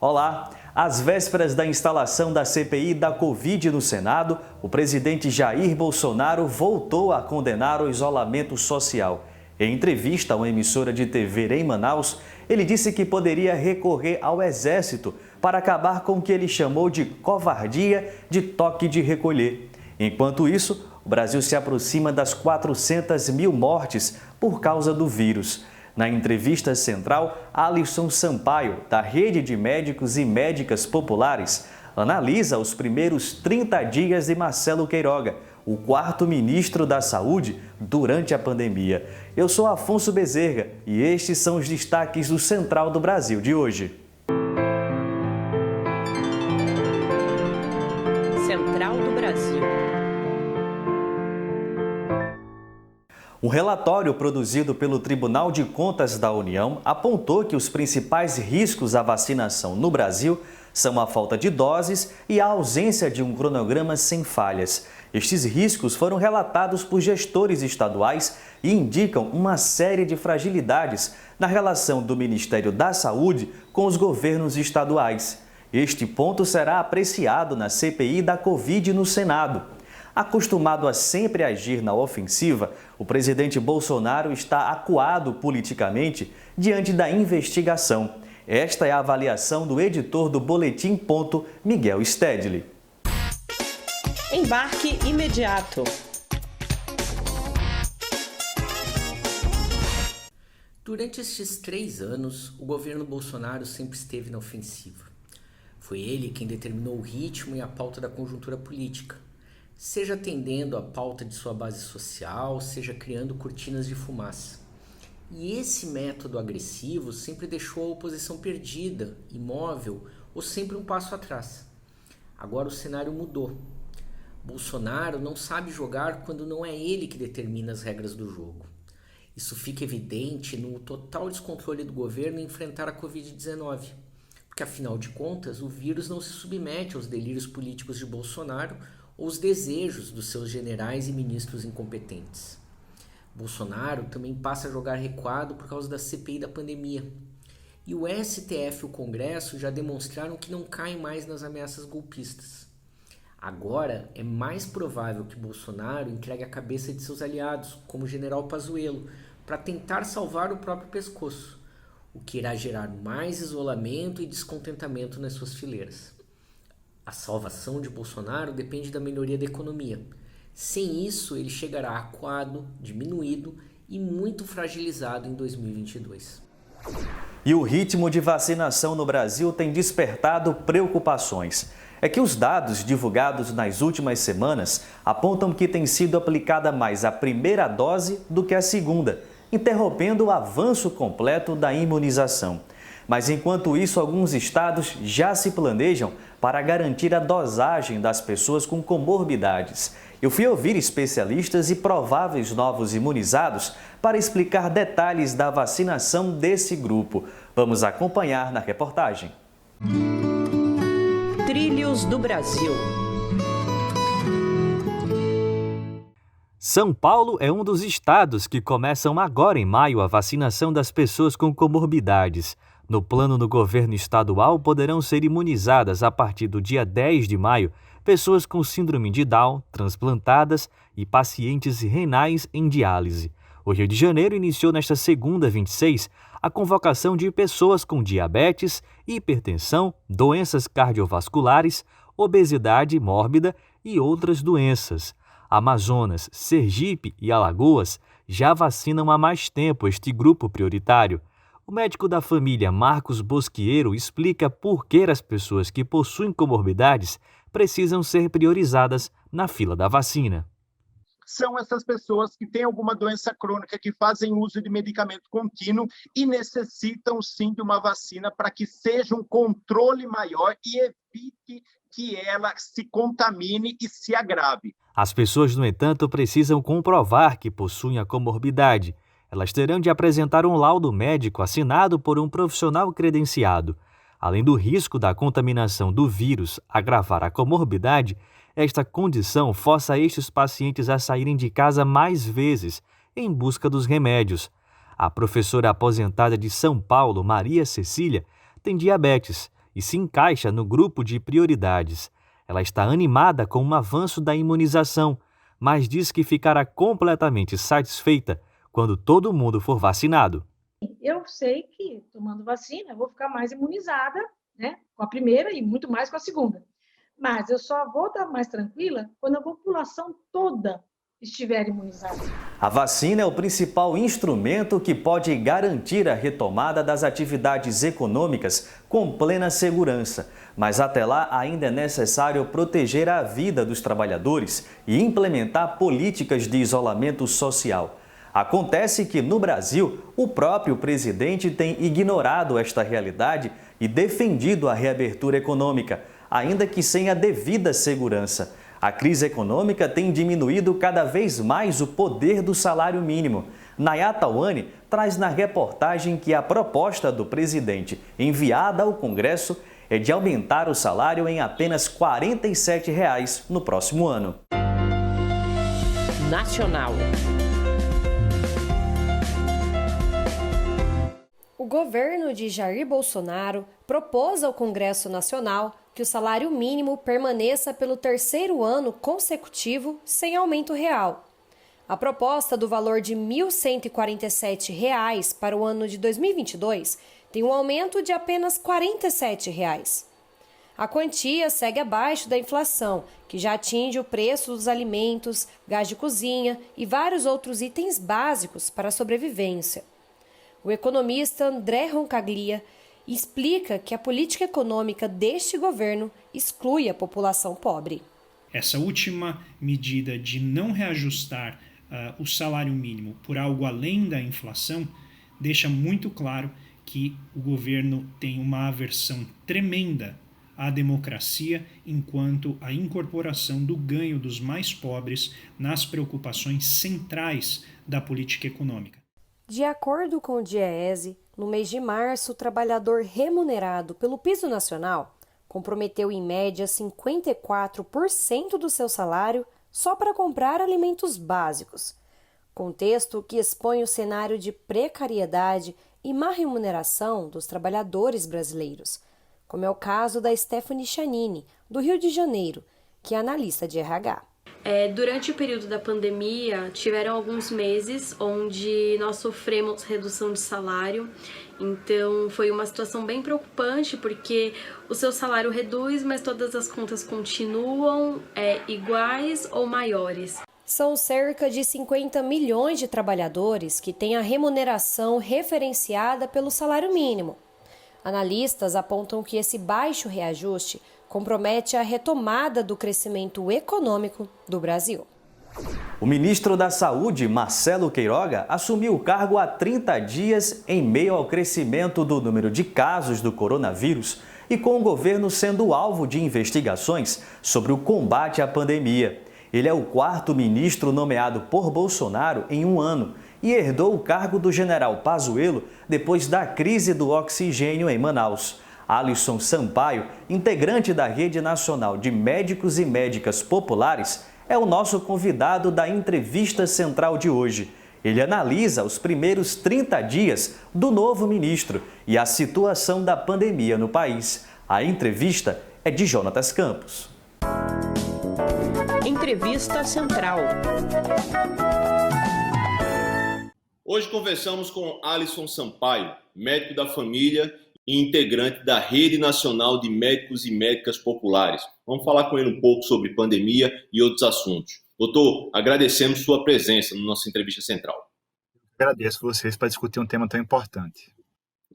Olá! Às vésperas da instalação da CPI da Covid no Senado, o presidente Jair Bolsonaro voltou a condenar o isolamento social. Em entrevista a uma emissora de TV em Manaus, ele disse que poderia recorrer ao Exército para acabar com o que ele chamou de covardia de toque de recolher. Enquanto isso, o Brasil se aproxima das 400 mil mortes por causa do vírus. Na entrevista central, Alisson Sampaio, da Rede de Médicos e Médicas Populares, analisa os primeiros 30 dias de Marcelo Queiroga, o quarto ministro da Saúde durante a pandemia. Eu sou Afonso Bezerra e estes são os destaques do Central do Brasil de hoje. Central do Brasil. Um relatório produzido pelo Tribunal de Contas da União apontou que os principais riscos à vacinação no Brasil são a falta de doses e a ausência de um cronograma sem falhas. Estes riscos foram relatados por gestores estaduais e indicam uma série de fragilidades na relação do Ministério da Saúde com os governos estaduais. Este ponto será apreciado na CPI da Covid no Senado. Acostumado a sempre agir na ofensiva, o presidente Bolsonaro está acuado politicamente diante da investigação. Esta é a avaliação do editor do Boletim Ponto, Miguel Stedley. Embarque imediato. Durante estes 3 anos, o governo Bolsonaro sempre esteve na ofensiva. Foi ele quem determinou o ritmo e a pauta da conjuntura política, seja atendendo à pauta de sua base social, seja criando cortinas de fumaça. E esse método agressivo sempre deixou a oposição perdida, imóvel ou sempre um passo atrás. Agora o cenário mudou. Bolsonaro não sabe jogar quando não é ele que determina as regras do jogo. Isso fica evidente no total descontrole do governo em enfrentar a Covid-19, porque afinal de contas o vírus não se submete aos delírios políticos de Bolsonaro ou os desejos dos seus generais e ministros incompetentes. Bolsonaro também passa a jogar recuado por causa da CPI da pandemia. E o STF e o Congresso já demonstraram que não caem mais nas ameaças golpistas. Agora é mais provável que Bolsonaro entregue a cabeça de seus aliados, como o general Pazuello, para tentar salvar o próprio pescoço, o que irá gerar mais isolamento e descontentamento nas suas fileiras. A salvação de Bolsonaro depende da melhoria da economia. Sem isso, ele chegará acuado, diminuído e muito fragilizado em 2022. E o ritmo de vacinação no Brasil tem despertado preocupações. É que os dados divulgados nas últimas semanas apontam que tem sido aplicada mais a primeira dose do que a segunda, interrompendo o avanço completo da imunização. Mas enquanto isso, alguns estados já se planejam para garantir a dosagem das pessoas com comorbidades. Eu fui ouvir especialistas e prováveis novos imunizados para explicar detalhes da vacinação desse grupo. Vamos acompanhar na reportagem. Trilhos do Brasil. São Paulo é um dos estados que começam agora em maio a vacinação das pessoas com comorbidades. No plano do governo estadual, poderão ser imunizadas a partir do dia 10 de maio pessoas com síndrome de Down, transplantadas e pacientes renais em diálise. O Rio de Janeiro iniciou nesta segunda, 26, a convocação de pessoas com diabetes, hipertensão, doenças cardiovasculares, obesidade mórbida e outras doenças. Amazonas, Sergipe e Alagoas já vacinam há mais tempo este grupo prioritário. O médico da família, Marcos Bosquieiro, explica por que as pessoas que possuem comorbidades precisam ser priorizadas na fila da vacina. São essas pessoas que têm alguma doença crônica, que fazem uso de medicamento contínuo e necessitam sim de uma vacina para que seja um controle maior e evite que ela se contamine e se agrave. As pessoas, no entanto, precisam comprovar que possuem a comorbidade. Elas terão de apresentar um laudo médico assinado por um profissional credenciado. Além do risco da contaminação do vírus agravar a comorbidade, esta condição força estes pacientes a saírem de casa mais vezes em busca dos remédios. A professora aposentada de São Paulo, Maria Cecília, tem diabetes e se encaixa no grupo de prioridades. Ela está animada com o avanço da imunização, mas diz que ficará completamente satisfeita quando todo mundo for vacinado. Eu sei que, tomando vacina, eu vou ficar mais imunizada, né, com a primeira e muito mais com a segunda. Mas eu só vou estar mais tranquila quando a população toda estiver imunizada. A vacina é o principal instrumento que pode garantir a retomada das atividades econômicas com plena segurança. Mas até lá ainda é necessário proteger a vida dos trabalhadores e implementar políticas de isolamento social. Acontece que, no Brasil, o próprio presidente tem ignorado esta realidade e defendido a reabertura econômica, ainda que sem a devida segurança. A crise econômica tem diminuído cada vez mais o poder do salário mínimo. Nayata Wani traz na reportagem que a proposta do presidente, enviada ao Congresso, é de aumentar o salário em apenas R$ 47 no próximo ano. Nacional. O governo de Jair Bolsonaro propôs ao Congresso Nacional que o salário mínimo permaneça pelo terceiro ano consecutivo sem aumento real. A proposta do valor de R$ 1.147 para o ano de 2022 tem um aumento de apenas R$ 47. A quantia segue abaixo da inflação, que já atinge o preço dos alimentos, gás de cozinha e vários outros itens básicos para a sobrevivência. O economista André Roncaglia explica que a política econômica deste governo exclui a população pobre. Essa última medida de não reajustar o salário mínimo por algo além da inflação deixa muito claro que o governo tem uma aversão tremenda à democracia, enquanto a incorporação do ganho dos mais pobres nas preocupações centrais da política econômica. De acordo com o DIEESE, no mês de março, o trabalhador remunerado pelo Piso Nacional comprometeu em média 54% do seu salário só para comprar alimentos básicos. Contexto que expõe o cenário de precariedade e má remuneração dos trabalhadores brasileiros, como é o caso da Stephanie Chanini, do Rio de Janeiro, que é analista de RH. Durante o período da pandemia, tiveram alguns meses onde nós sofremos redução de salário, então foi uma situação bem preocupante, porque o seu salário reduz, mas todas as contas continuam iguais ou maiores. São cerca de 50 milhões de trabalhadores que têm a remuneração referenciada pelo salário mínimo. Analistas apontam que esse baixo reajuste compromete a retomada do crescimento econômico do Brasil. O ministro da Saúde, Marcelo Queiroga, assumiu o cargo há 30 dias em meio ao crescimento do número de casos do coronavírus e com o governo sendo alvo de investigações sobre o combate à pandemia. Ele é o quarto ministro nomeado por Bolsonaro em um ano e herdou o cargo do general Pazuello depois da crise do oxigênio em Manaus. Alisson Sampaio, integrante da Rede Nacional de Médicos e Médicas Populares, é o nosso convidado da entrevista central de hoje. Ele analisa os primeiros 30 dias do novo ministro e a situação da pandemia no país. A entrevista é de Jonatas Campos. Entrevista Central. Hoje conversamos com Alisson Sampaio, médico da família e integrante da Rede Nacional de Médicos e Médicas Populares. Vamos falar com ele um pouco sobre pandemia e outros assuntos. Doutor, agradecemos sua presença na nossa entrevista central. Agradeço vocês para discutir um tema tão importante.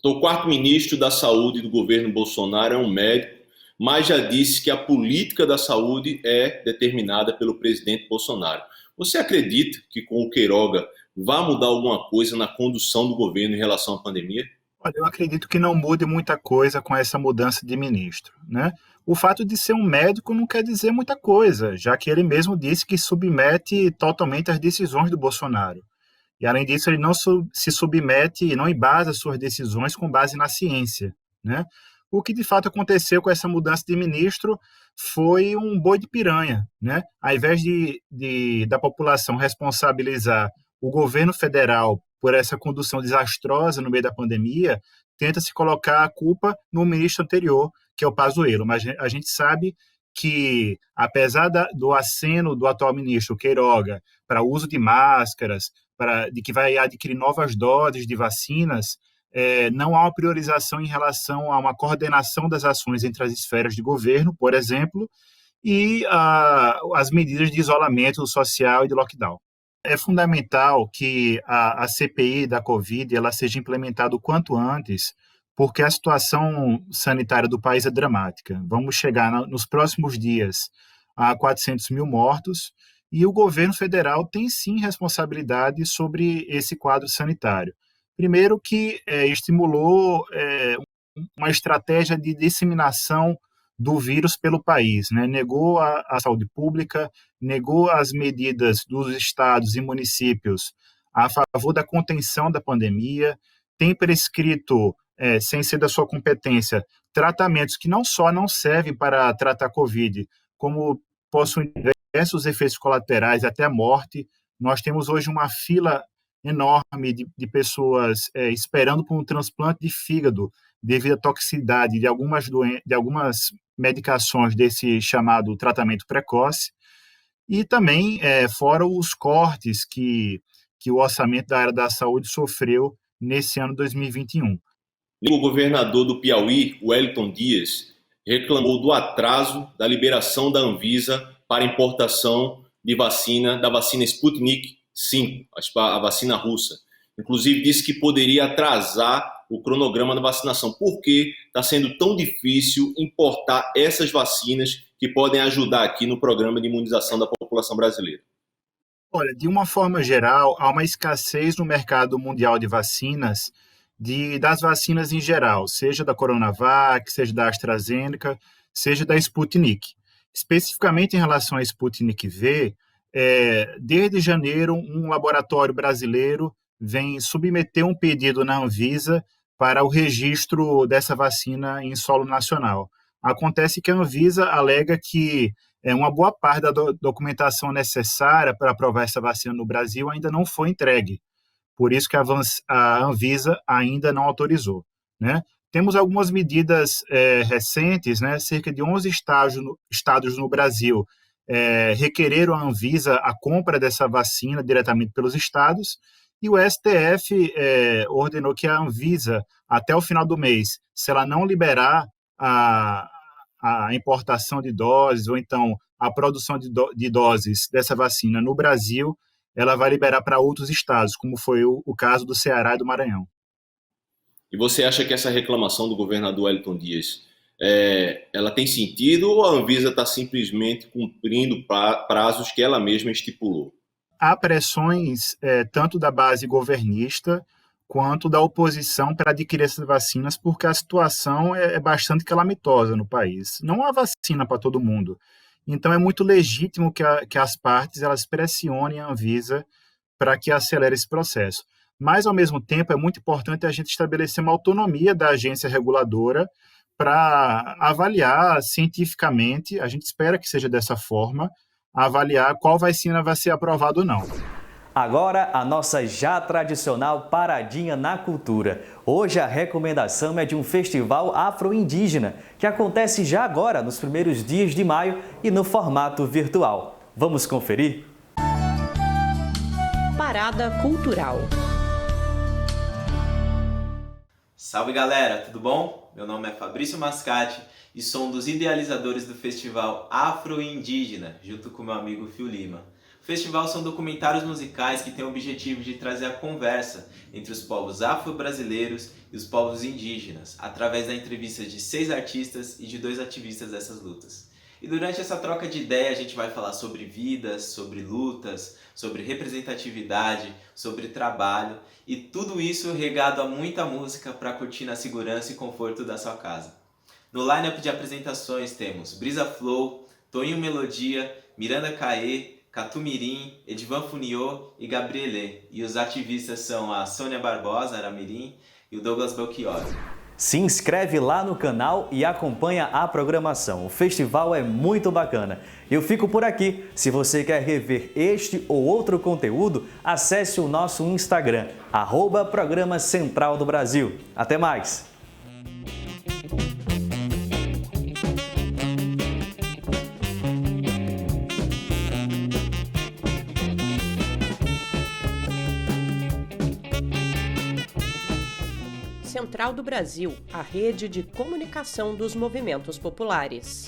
O quarto ministro da Saúde do governo Bolsonaro é um médico, mas já disse que a política da saúde é determinada pelo presidente Bolsonaro. Você acredita que com o Queiroga vai mudar alguma coisa na condução do governo em relação à pandemia? Olha, eu acredito que não mude muita coisa com essa mudança de ministro, né? O fato de ser um médico não quer dizer muita coisa, já que ele mesmo disse que submete totalmente às decisões do Bolsonaro. E, além disso, ele não se submete e não embasa suas decisões com base na ciência, né? O que, de fato, aconteceu com essa mudança de ministro foi um boi de piranha, né? Ao invés da população responsabilizar o governo federal por essa condução desastrosa no meio da pandemia, tenta-se colocar a culpa no ministro anterior, que é o Pazuello, mas a gente sabe que, apesar do aceno do atual ministro Queiroga para o uso de máscaras, de que vai adquirir novas doses de vacinas, não há uma priorização em relação a uma coordenação das ações entre as esferas de governo, por exemplo, e as medidas de isolamento social e de lockdown. É fundamental que a CPI da Covid ela seja implementada o quanto antes, porque a situação sanitária do país é dramática. Vamos chegar nos próximos dias a 400 mil mortos, e o governo federal tem sim responsabilidade sobre esse quadro sanitário. Primeiro que estimulou uma estratégia de disseminação do vírus pelo país, né? Negou a saúde pública, negou as medidas dos estados e municípios a favor da contenção da pandemia, tem prescrito, sem ser da sua competência, tratamentos que não só não servem para tratar Covid, como possuem diversos efeitos colaterais, até a morte. Nós temos hoje uma fila enorme de pessoas esperando por um transplante de fígado devido à toxicidade de algumas medicações desse chamado tratamento precoce, e também fora os cortes que o orçamento da área da saúde sofreu nesse ano 2021. O governador do Piauí, Wellington Dias, reclamou do atraso da liberação da Anvisa para importação da vacina Sputnik V, a vacina russa. Inclusive, disse que poderia atrasar o cronograma da vacinação, porque está sendo tão difícil importar essas vacinas que podem ajudar aqui no programa de imunização da população brasileira. Olha, de uma forma geral, há uma escassez no mercado mundial de vacinas, das vacinas em geral, seja da Coronavac, seja da AstraZeneca, seja da Sputnik. Especificamente em relação à Sputnik V, desde janeiro, um laboratório brasileiro vem submeter um pedido na Anvisa para o registro dessa vacina em solo nacional. Acontece que a Anvisa alega que uma boa parte da documentação necessária para aprovar essa vacina no Brasil ainda não foi entregue. Por isso que a Anvisa ainda não autorizou, né? Temos algumas medidas recentes, né? Cerca de 11 estados no Brasil requereram à Anvisa a compra dessa vacina diretamente pelos estados, e o STF ordenou que a Anvisa, até o final do mês, se ela não liberar a importação de doses ou então a produção de doses dessa vacina no Brasil, ela vai liberar para outros estados, como foi o caso do Ceará e do Maranhão. E você acha que essa reclamação do governador Wellington Dias, ela tem sentido, ou a Anvisa está simplesmente cumprindo prazos que ela mesma estipulou? Há pressões tanto da base governista quanto da oposição para adquirir essas vacinas, porque a situação é bastante calamitosa no país. Não há vacina para todo mundo. Então, é muito legítimo que as partes elas pressionem a Anvisa para que acelere esse processo. Mas, ao mesmo tempo, é muito importante a gente estabelecer uma autonomia da agência reguladora para avaliar cientificamente, a gente espera que seja dessa forma, avaliar qual vacina vai ser aprovada ou não. Agora, a nossa já tradicional paradinha na cultura. Hoje a recomendação é de um festival afro-indígena, que acontece já agora, nos primeiros dias de maio e no formato virtual. Vamos conferir? Parada Cultural. Salve galera, tudo bom? Meu nome é Fabrício Mascati e sou um dos idealizadores do festival Afro-Indígena, junto com meu amigo Fio Lima. O festival são documentários musicais que têm o objetivo de trazer a conversa entre os povos afro-brasileiros e os povos indígenas, através da entrevista de 6 artistas e de 2 ativistas dessas lutas. E durante essa troca de ideia a gente vai falar sobre vidas, sobre lutas, sobre representatividade, sobre trabalho e tudo isso regado a muita música para curtir na segurança e conforto da sua casa. No line-up de apresentações temos Brisa Flow, Toninho Melodia, Miranda Caê, Catumirim, Edivan Funiô e Gabrielê. E os ativistas são a Sônia Barbosa, Aramirim, e o Douglas Belchior. Se inscreve lá no canal e acompanha a programação. O festival é muito bacana. Eu fico por aqui. Se você quer rever este ou outro conteúdo, acesse o nosso Instagram, @Programa Central do Brasil. Até mais! Central do Brasil, a rede de comunicação dos movimentos populares.